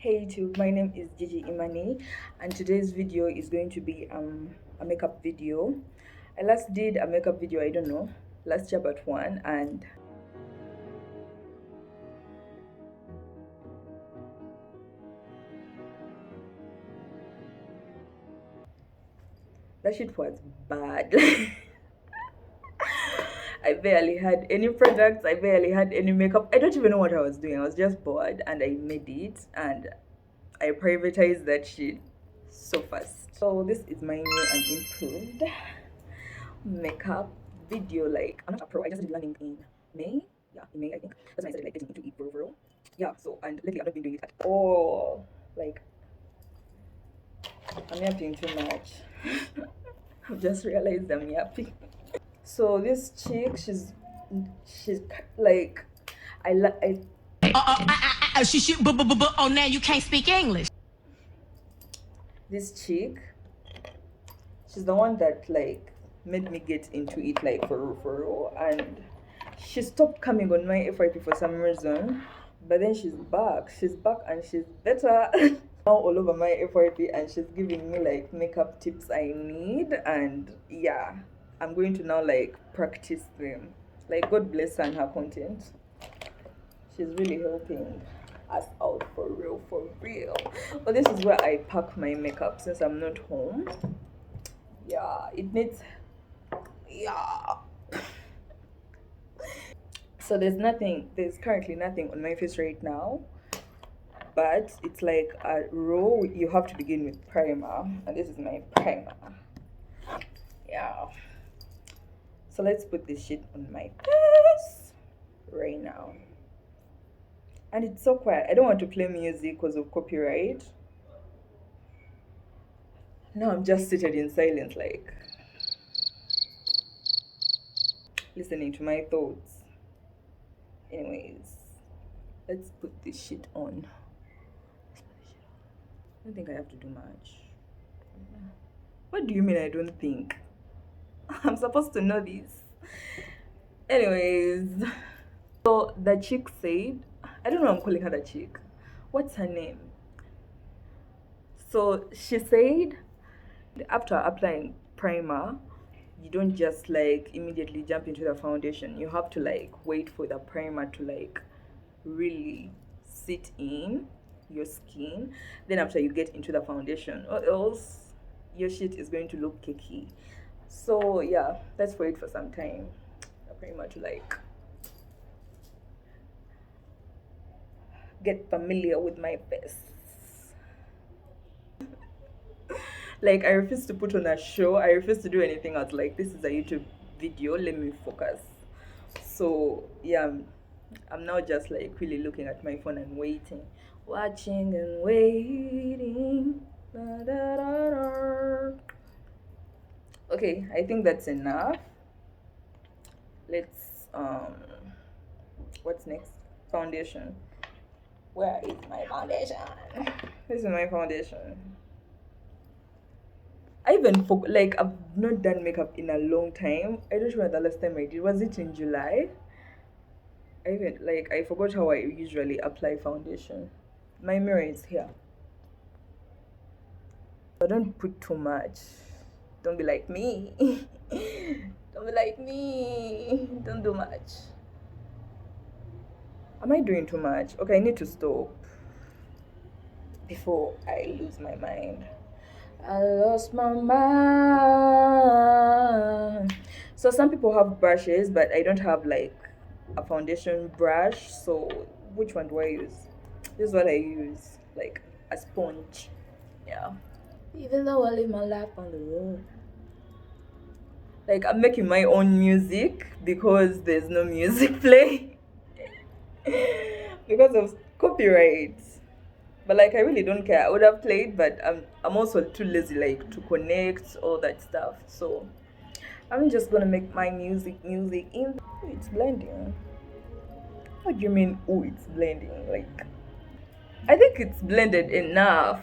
Hey YouTube, my name is Gigi Imani and today's video is going to be a makeup video. I last did a makeup video, I don't know, last year but one, and that shit was bad. I barely had any products, I barely had any makeup. I don't even know what I was doing. I was just bored and I made it and I privatized that shit so fast. So this is my new and improved makeup video. Like, I'm not a pro, I just did learning in May. Yeah, in May I think. That's when I started like getting into it for real. Yeah, so and lately I've not been doing it at all. Like, I'm yapping too much. I've just realized I'm yapping. So this chick, she's like, I She shoot, oh, now you can't speak English. this chick, she's the one that like made me get into it, like for real, and she stopped coming on my FYP for some reason, but then she's back and she's better. Now all over my FYP and she's giving me like makeup tips I need, and yeah, I'm going to now like practice them. Like, God bless her and her content. She's really helping us out for real, for real. But this is where I pack my makeup since I'm not home. Yeah, it needs, yeah. So there's currently nothing on my face right now, but it's like a row. You have to begin with primer, and this is my primer. Yeah, so let's put this shit on my face right now. And it's so quiet. I don't want to play music because of copyright. Now I'm just seated in silence, like listening to my thoughts. Anyways, let's put this shit on. I don't think I have to do much. What do you mean I don't think? I'm supposed to know this. Anyways, so the chick said, I don't know, I'm calling her the chick. What's her name? So she said after applying primer, you don't just like immediately jump into the foundation. You have to like wait for the primer to like really sit in your skin. Then after you get into the foundation, or else your shit is going to look cakey. So yeah, let's wait for some time. Pretty much like get familiar with my face. Like, I refuse to put on a show. I refuse to do anything else. Like, this is a YouTube video. Let me focus. So yeah, I'm now just like really looking at my phone and waiting, watching and waiting. Da, da, da, da. Okay, I think that's enough. Let's what's next? Foundation. Where is my foundation? This is my foundation. I even like, I've not done makeup in a long time. I don't remember the last time I did. Was it in July? I forgot how I usually apply foundation. My mirror is here. But don't put too much. Don't be like me. Don't be like me. Don't do much. Am I doing too much? Okay, I need to stop before I lose my mind. I lost my mind. So some people have brushes, but I don't have like a foundation brush. So which one do I use? This is what I use, like a sponge. Yeah. Even though I live my life on the road, like, I'm making my own music because there's no music play because of copyright. But like, I really don't care. I would have played, but I'm also too lazy like to connect all that stuff. So I'm just gonna make my music in. Oh, it's blending. What do you mean? Oh, it's blending. Like, I think it's blended enough,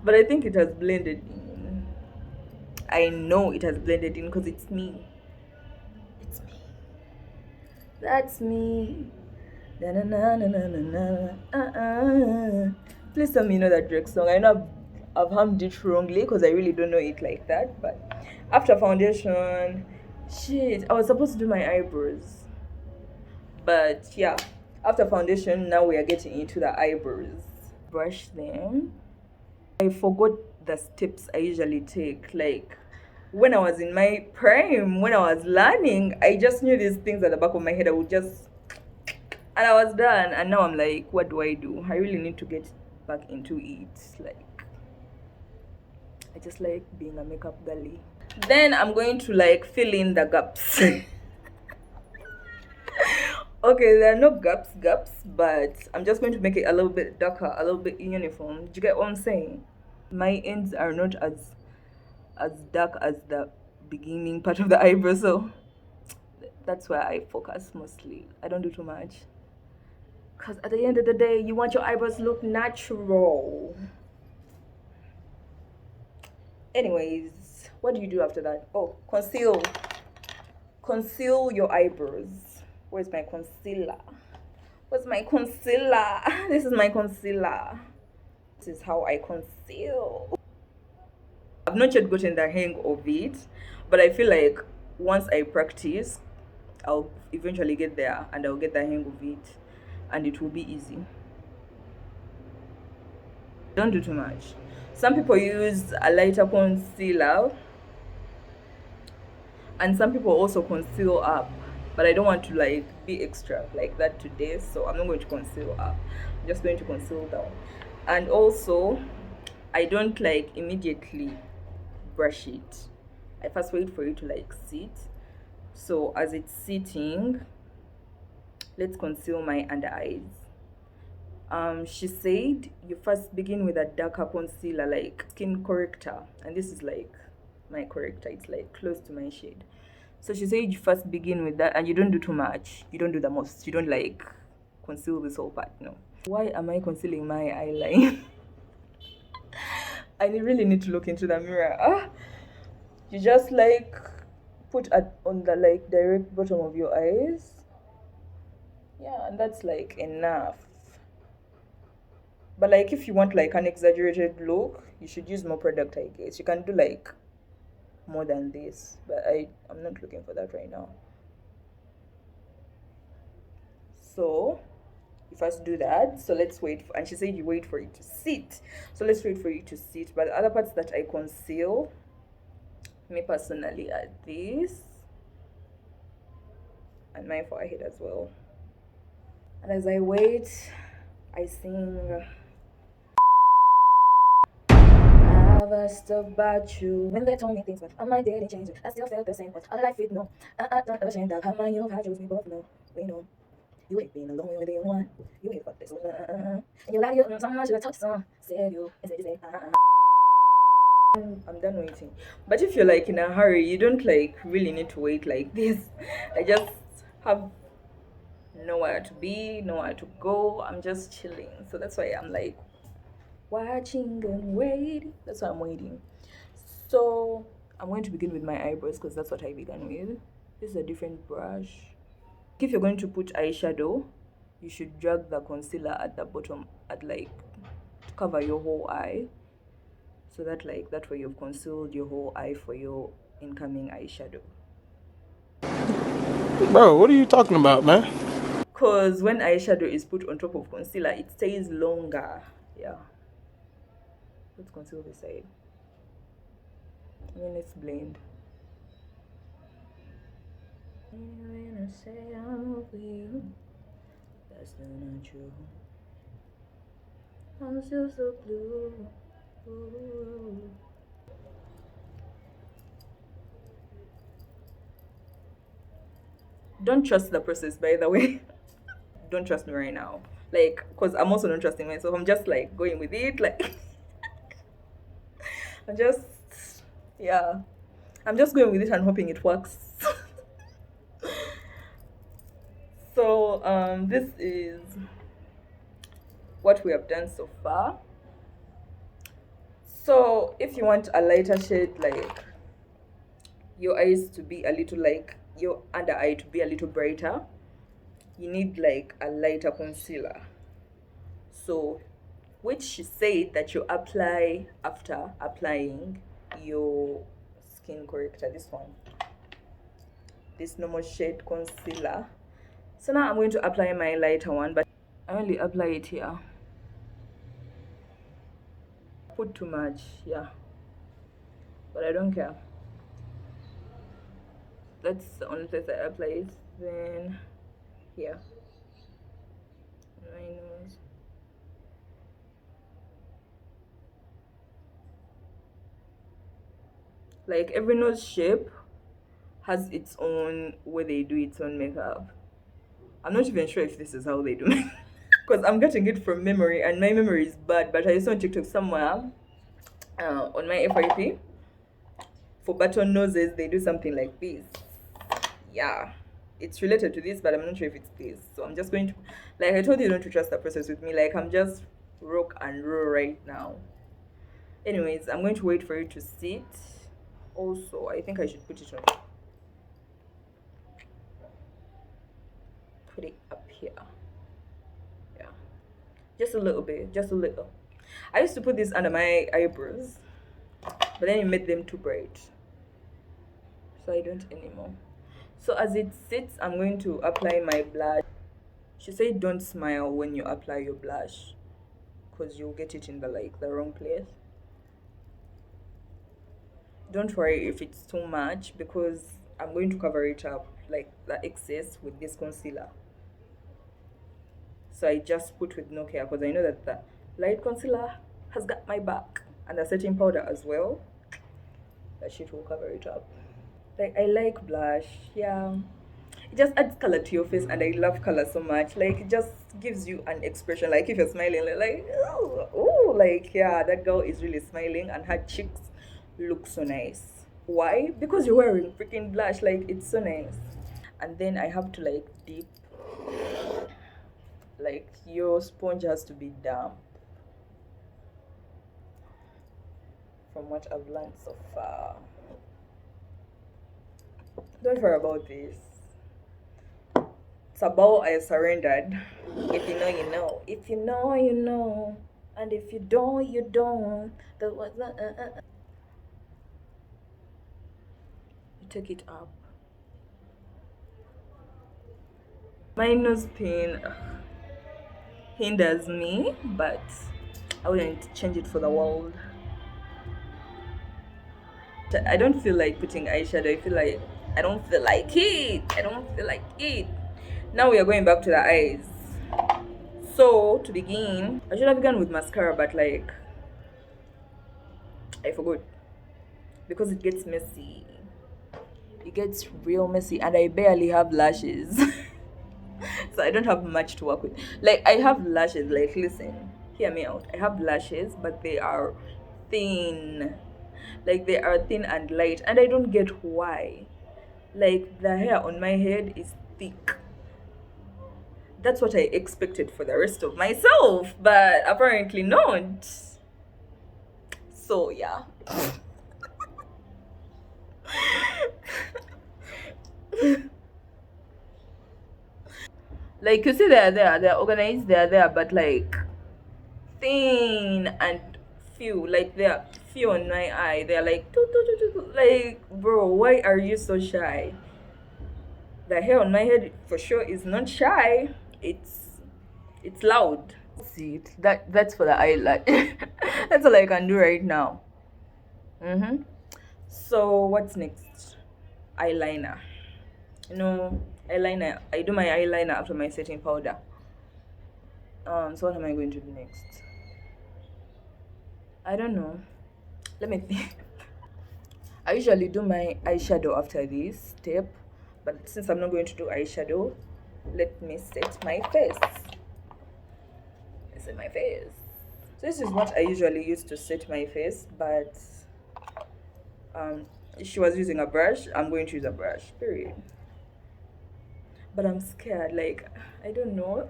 but I think it has blended in. I know it has blended in because it's me. It's me. That's me. Na na na na na na na. Please tell me you know that Drake song. I know I've hummed it wrongly because I really don't know it like that. But after foundation, shit, I was supposed to do my eyebrows. But yeah, after foundation, now we are getting into the eyebrows. Brush them. I forgot the steps I usually take. Like when I was in my prime, when I was learning, I just knew these things at the back of my head. I would just, and I was done. And now I'm like, what do? I really need to get back into it. Like, I just like being a makeup girly. Then I'm going to like fill in the gaps. Okay, there are no gaps, but I'm just going to make it a little bit darker, a little bit uniform. Do you get what I'm saying? My ends are not as dark as the beginning part of the eyebrow, so that's where I focus mostly. I don't do too much. Because at the end of the day, you want your eyebrows to look natural. Anyways, what do you do after that? Oh, conceal. Conceal your eyebrows. Where's my concealer? Where's my concealer? This is my concealer. This is how I conceal. I've not yet gotten the hang of it, but I feel like once I practice, I'll eventually get there and I'll get the hang of it and it will be easy. Don't do too much. Some people use a lighter concealer and some people also conceal up, but I don't want to like be extra like that today, so I'm not going to conceal up. I'm just going to conceal down. And also I don't like immediately brush it. I first wait for it to like sit. So as it's sitting, let's conceal my under eyes. She said you first begin with a darker concealer, like skin corrector, and this is like my corrector. It's like close to my shade. So she said you first begin with that and you don't do too much. You don't do the most. You don't like conceal this whole part. No. Why am I concealing my eyeline? I really need to look into the mirror. You just like put on the like direct bottom of your eyes. Yeah, and that's like enough. But like if you want like an exaggerated look, you should use more product, I guess. You can do like more than this, but I'm not looking for that right now. So you first do that. So let's wait and she said you wait for it to sit. So let's wait for it to sit. But the other parts that I conceal, me personally, are this and my forehead as well. And as I wait, I sing I've asked about you when they told me things, but my day didn't change. I still felt the same, but all life it no. I don't ever change that. How many of you we both know? We know. You ain't been alone, you're the one. You ain't fucked this one. And you like you someone should have touched some. Save you. Instead you say, I'm done waiting. But if you're like in a hurry, you don't like really need to wait like this. I just have nowhere to be, nowhere to go. I'm just chilling. So that's why I'm like watching and waiting. That's why I'm waiting. So I'm going to begin with my eyebrows because that's what I began with. This is a different brush. If you're going to put eyeshadow, you should drag the concealer at the bottom at like to cover your whole eye, so that like that way you've concealed your whole eye for your incoming eyeshadow. Bro, what are you talking about, man? Because when eyeshadow is put on top of concealer, it stays longer. Yeah. Let's conceal this side. And then let's blend. When I say I'm with you, that's not true. I'm still so blue. Ooh. Don't trust the process, by the way. Don't trust me right now. Like, because I'm also not trusting myself. I'm just like going with it. Like, I'm just going with it and hoping it works. So this is what we have done so far. So if you want a lighter shade, like your eyes to be a little like your under eye to be a little brighter, you need like a lighter concealer. So which she said that you apply after applying your skin corrector. This normal shade concealer. So now I'm going to apply my lighter one, but I only apply it here. Put too much, yeah, but I don't care. That's the only place I apply it. Then here, my nose. Like every nose shape has its own way they do its own makeup. I'm not even sure if this is how they do it because I'm getting it from memory and my memory is bad. But I saw on TikTok somewhere on my FYP for button noses they do something like this. Yeah, it's related to this, but I'm not sure if it's this. So I'm just going to, like I told you, not to trust the process with me. Like I'm just rock and roll right now. Anyways, I'm going to wait for it to sit. Also, I think I should put it on. Put it up here. Yeah, just a little bit, just a little. I used to put this under my eyebrows, but then it made them too bright, so I don't anymore. So as it sits, I'm going to apply my blush. She said don't smile when you apply your blush because you'll get it in the wrong place. Don't worry if it's too much because I'm going to cover it up, like the excess, with this concealer. So I just put with no care because I know that the light concealer has got my back and the setting powder as well. That shit will cover it up. Like I like blush, yeah. It just adds color to your face and I love color so much. Like it just gives you an expression. Like if you're smiling, like oh, like yeah, that girl is really smiling and her cheeks look so nice. Why? Because you're wearing freaking blush. Like it's so nice. And then I have to like dip. Like your sponge has to be damp. From what I've learned so far. Don't worry about this. It's about I surrendered. If you know, you know. If you know, you know. And if you don't, you don't. You take it up. My nose pin hinders me, but I wouldn't change it for the world. I don't feel like putting eyeshadow. I don't feel like it. Now we are going back to the eyes. So to begin, I should have begun with mascara, but like I forgot because it gets messy. It gets real messy, and I barely have lashes. So I don't have much to work with. Like I have lashes. Like listen, hear me out. I have lashes, but they are thin. Like they are thin and light, and I don't get why. Like the hair on my head is thick. That's what I expected for the rest of myself, but apparently not. So yeah. Like you see they're organized, they're there, but like thin and few. Like they're few on my eye. They're like like bro, why are you so shy? The hair on my head for sure is not shy. It's loud. See it. That's for the eyelash. That's all I can do right now. So what's next? Eyeliner. You know, eyeliner. I do my eyeliner after my setting powder. So what am I going to do next? I don't know. Let me think. I usually do my eyeshadow after this step, but since I'm not going to do eyeshadow, let me set my face. Set my face. So this is what I usually use to set my face, but if she was using a brush, I'm going to use a brush, period. But I'm scared, like I don't know.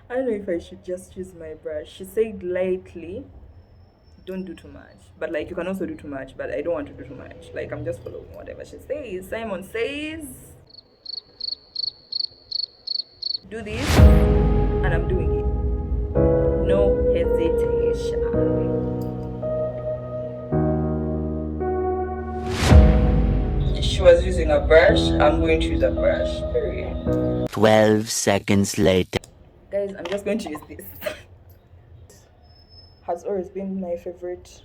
I don't know if I should just use my brush. She said lightly, don't do too much, but like you can also do too much, but I don't want to do too much. Like I'm just following whatever she says. Simon says do this and I'm doing it. no hesitation. She was using a brush, I'm going to use a brush. Period. 12 seconds later. Guys, I'm just going to use this. Has always been my favorite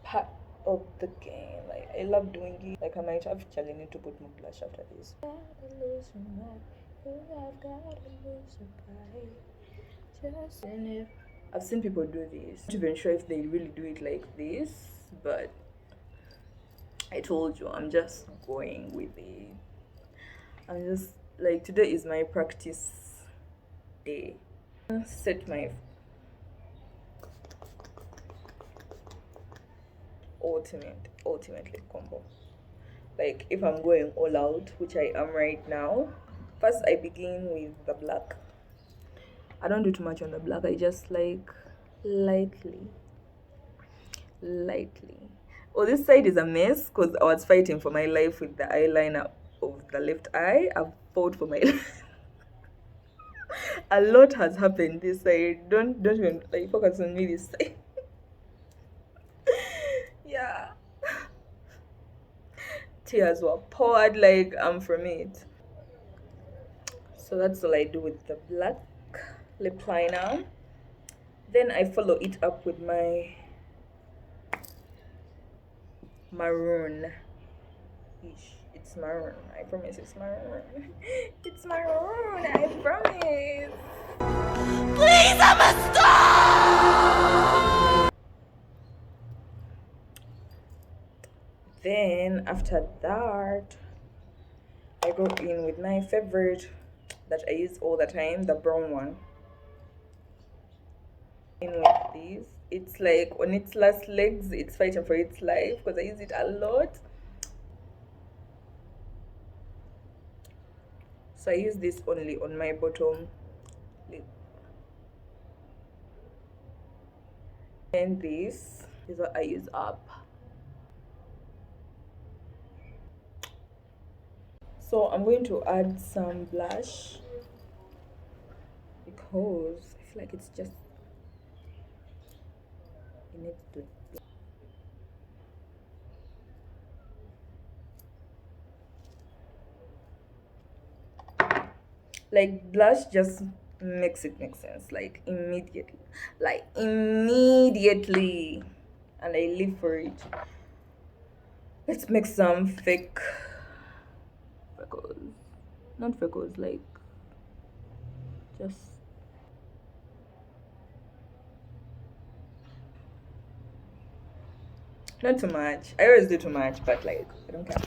part of the game. Like, I love doing it. Like, I might actually need to put more blush after this. I've seen people do this. I'm not even sure if they really do it like this, but I told you, I'm just going with it. I'm just like, today is my practice day. Set my ultimate lip combo. Like, if I'm going all out, which I am right now, first I begin with the black. I don't do too much on the black. I just like lightly. Oh, this side is a mess because I was fighting for my life with the eyeliner of the left eye. I've fought for my life. A lot has happened this side. Don't even like focus on me this side. Yeah. Tears were poured like I'm from it. So that's all I do with the black lip liner. Then I follow it up with my maroon. It's maroon. I promise it's maroon. It's maroon. I promise. Please, I'm a star! Then after that, I go in with my favorite that I use all the time, the brown one. In with this, it's like on its last legs, it's fighting for its life because I use it a lot. So I use this only on my bottom lip. And this is what I use up. So I'm going to add some blush because I feel like it's just, it needs to. Like, blush just makes it make sense, like immediately, and I live for it. Let's make some fake freckles, not freckles, like just not too much. I always do too much, but like I don't care.